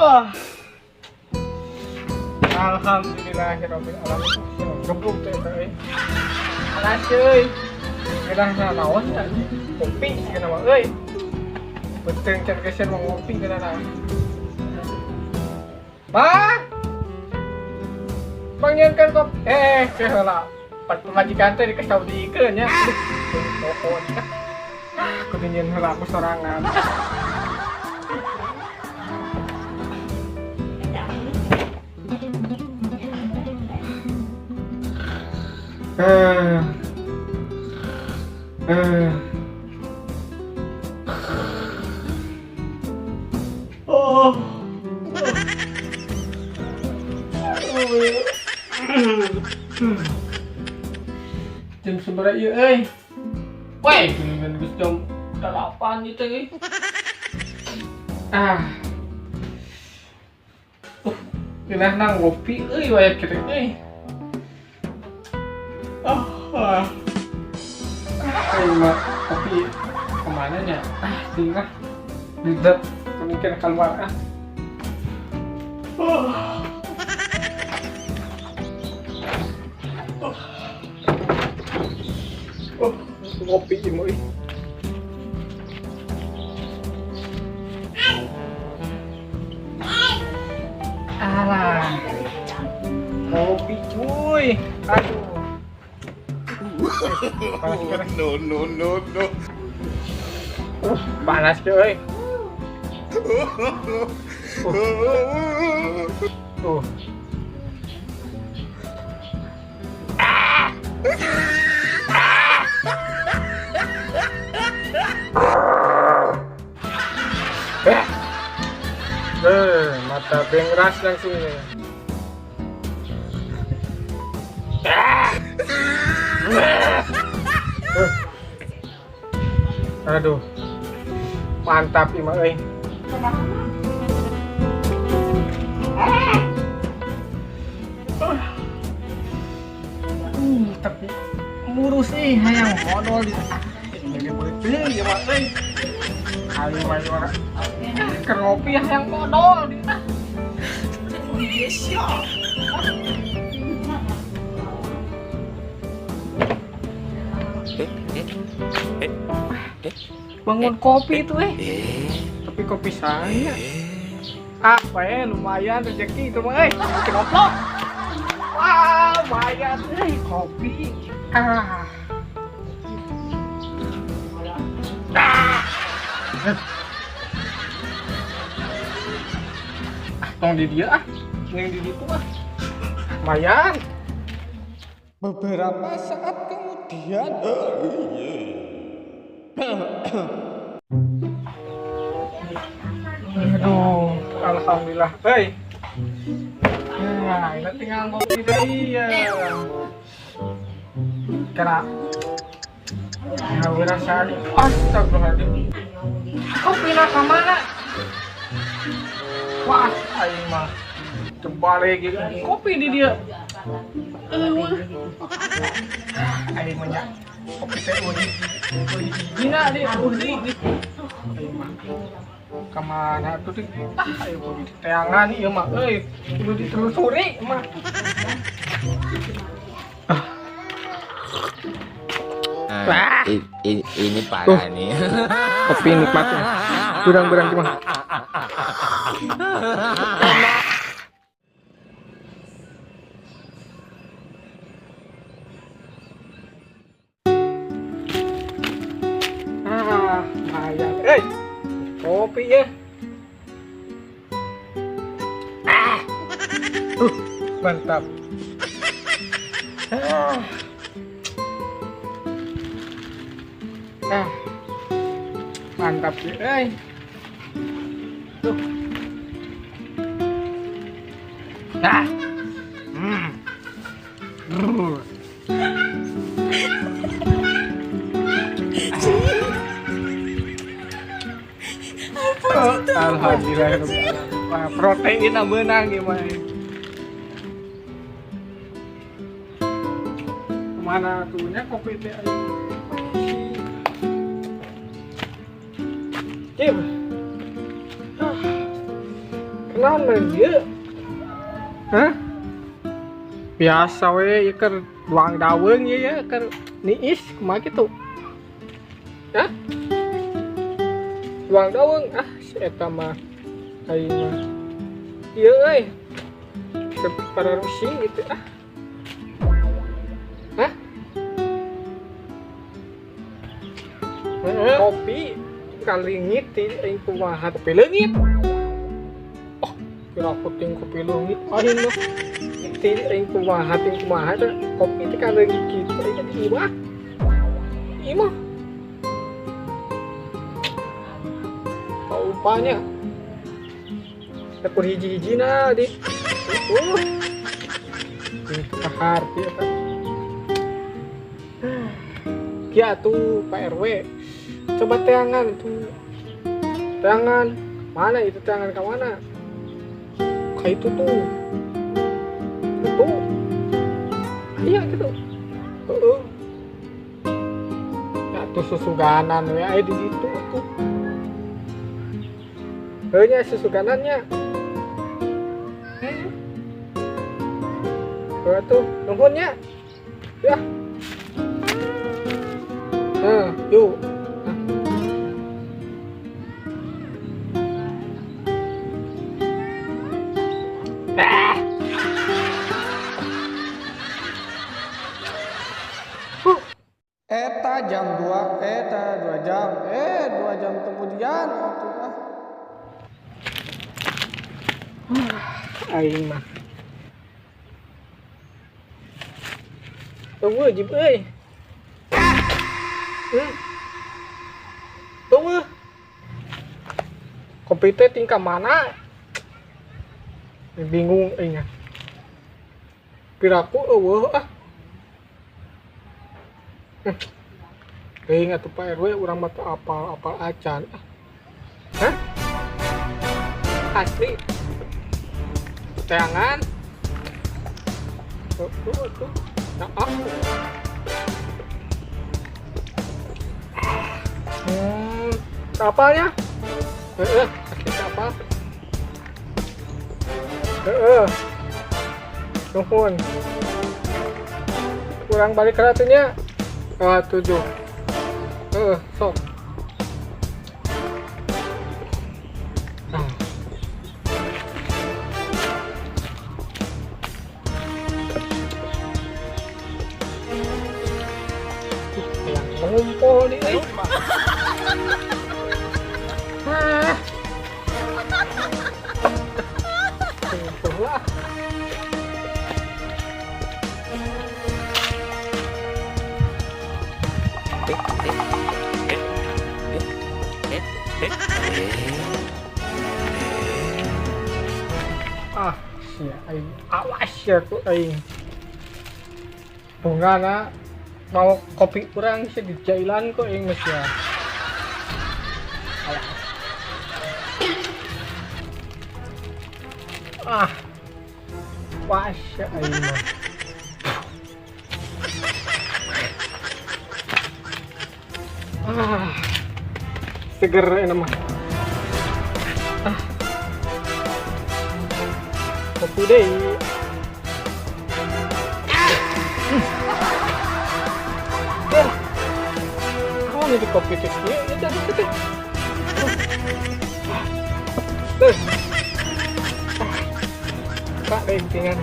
Oh. Alhamdulillahirabbil alamin. Cukup teh teh. Alas euy. Geuna naon ya? Kopi geuna mah euy. Penting can geus mau ngopi geuna naon. Bah. Panggilkan kop. Heula. Pemajikan teh dikasih tahu diikeun nya. Pokoknya. Kudu nyeun heula aku sorangan. Oh. Jam sabaraha ieu euy? Weh, geuningan geus jam 8 ieu teh euy. Geunah nang ngopi euy wae kieu euy. Mah tapi kemana nya? Tinggal lihat mungkin keluar ngopi mau alah ngopi cuy aduh no. Panas cuy. Mata bengras langsung ini. Aduh, mantap ini mah euy. Tapi murus nih, hayang modal di. Ini boleh teh ya mah euy. Ayo mari ora. Keur ngopi hayang modal di. Bangun kopi itu tapi kopi saya apa ya lumayan rezeki itu mah kenoplok wah lumayan kopi tong di dia yang di situ lumayan. Beberapa saat kemudian aduh, alhamdulillah, hei. Nah, ini tinggal ngopi deh ya. Kena. Nah, wirasa nih. Astagfirullahaladzim. Kopi nak kemana? Wah, aing mah. Coba lagi kopi di dia. Aing mah kopi teh uji gina deh uji kemana tuh deh ayo uji teangan ieu mah euy kudu ditelusuri mah ini parah nih. Kopi nikmatnya berang-berang gimana kopi ya. Mantap. Mantap sih, tuh. Alhamdulillah, protein menang gimana? Kemana tuhnya kopi teh? Cip, naon dia? Hah? Biasa we keur duang daweung ya keur niis kumaha kitu. Hah? Duang daweung si eta mah aing mah. Ieu euy. Para rusing gitu Hah? Kopi kalingit aing kumaha kopi leungit. Oh, kira puting kopi leungit aing mah. Ti aing kumaha kopi teh kalingit kitu aing teh imah. Imah. Kaupanya. Dapur hiji-hijina di. Itu kaharti ya kan. Kia tuh Pak RW. Coba teangan tuh. Teangan. Mana itu teangan ke mana? Kayak itu tuh. Itu. Iya gitu. Ya tuh susuganan we aya di situ tuh. Heunya susuganannya. Tuh, nuhunnya. Ya. Yuk. Eta jam 2, eta 2 jam. 2 jam kemudian atuh aing mah. Tunggu jib euy. Tunggu. Kopi teh tingkah mana? Bingung aing. Piraku eueuh Ingat tuh Pak RW urang mah apal acan. Hah? Asli. Teangan. Tuh. Nah, kapalnya? Sakit kapal. Nuhun. Kurang balik ratunya. 7. Sok. Yang ngumpul nih. Ngumpul lah. Sia aing awas ya tuh aing bungana mau kopi kurang sih di jailan kok aing mas ya. Was ya aing mah. Seger enak mah. Kopi deh. Kau nih di kopi teh? Ini jadi teh. Kak, deh tinggal.